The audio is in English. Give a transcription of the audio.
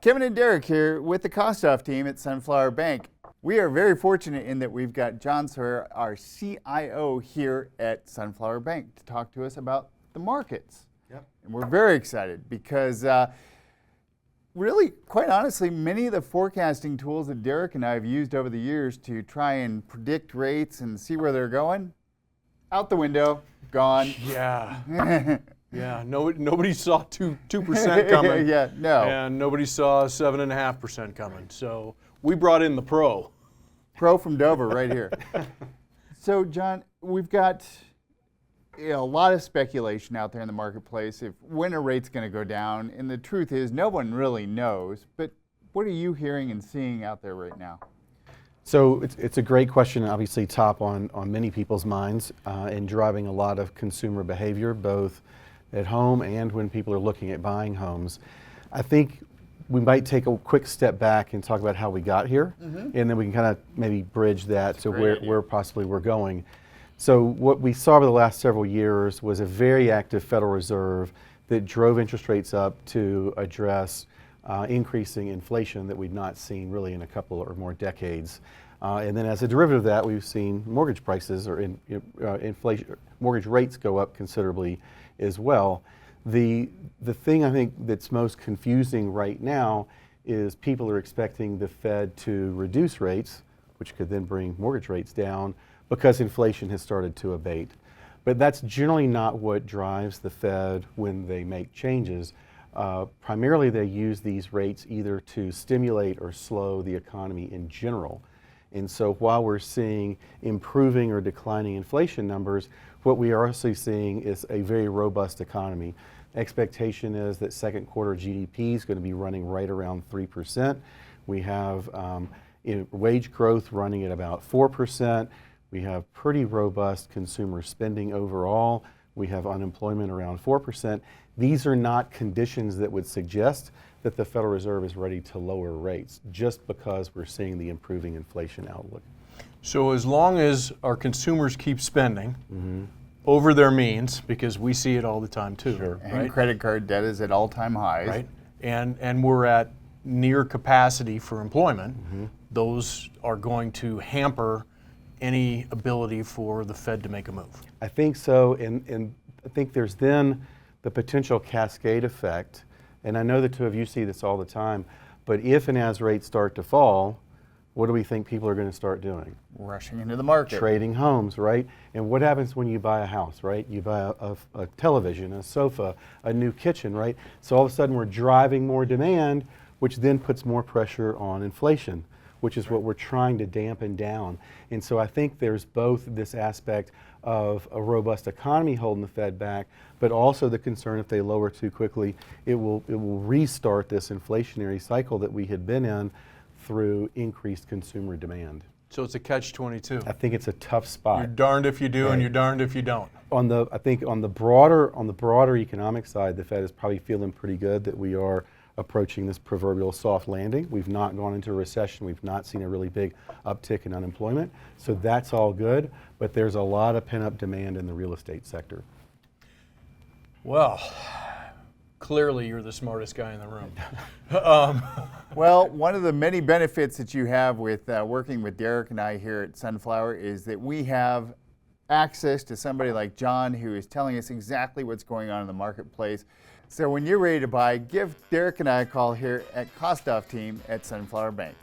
Kevin and Derek here with the Kostoff team at Sunflower Bank. We are very fortunate in that we've got John Sawyer, our CIO here at Sunflower Bank, to talk to us about the markets. Yep. And we're very excited because really, quite honestly, many of the forecasting tools that Derek and I have used over the years to try and predict rates and see where they're going, out the window, gone. Yeah. Yeah, nobody saw 2% coming. Yeah, no. And nobody saw 7.5% coming. So we brought in the pro. Pro from Dover right here. So, John, we've got a lot of speculation out there in the marketplace if when a rate's going to go down. And the truth is, no one really knows. But what are you hearing and seeing out there right now? So it's a great question, obviously top on many people's minds and driving a lot of consumer behavior, both at home and when people are looking at buying homes. I think we might take a quick step back and talk about how we got here, and then we can kind of maybe bridge that to where possibly we're going. So what we saw over the last several years was a very active Federal Reserve that drove interest rates up to address increasing inflation that we'd not seen really in a couple or more decades. And then as a derivative of that, we've seen mortgage prices or inflation, mortgage rates go up considerably as well. The thing I think that's most confusing right now is people are expecting the Fed to reduce rates, which could then bring mortgage rates down because inflation has started to abate. But that's generally not what drives the Fed when they make changes. Primarily they use these rates either to stimulate or slow the economy in general. And so while we're seeing improving or declining inflation numbers, what we are also seeing is a very robust economy. Expectation is that second quarter GDP is going to be running right around 3%. We have wage growth running at about 4%. We have pretty robust consumer spending overall. We have unemployment around 4%. These are not conditions that would suggest that the Federal Reserve is ready to lower rates just because we're seeing the improving inflation outlook. So as long as our consumers keep spending over their means, because we see it all the time too, Sure. And right? credit card debt is at all-time highs. Right? And we're at near capacity for employment, those are going to hamper any ability for the Fed to make a move. I think so, and I think there's then the potential cascade effect, and I know the two of you see this all the time, but if and as rates start to fall, what do we think people are going to start doing? Rushing into the market. Trading homes, right? And what happens when you buy a house, right? You buy a television, a sofa, a new kitchen, right? So all of a sudden we're driving more demand, which then puts more pressure on inflation, which is what we're trying to dampen down. And so I think there's both this aspect of a robust economy holding the Fed back, but also the concern if they lower too quickly, it will restart this inflationary cycle that we had been in through increased consumer demand. So it's a catch-22. I think it's a tough spot. You're darned if you do, and you're darned if you don't. I think on the broader economic side, the Fed is probably feeling pretty good that we are approaching this proverbial soft landing. We've not gone into a recession. We've not seen a really big uptick in unemployment. So that's all good, but there's a lot of pent-up demand in the real estate sector. Well, clearly you're the smartest guy in the room. Well, one of the many benefits that you have with working with Derek and I here at Sunflower is that we have access to somebody like John who is telling us exactly what's going on in the marketplace. So when you're ready to buy, give Derek and I a call here at Kostoff Team at Sunflower Bank.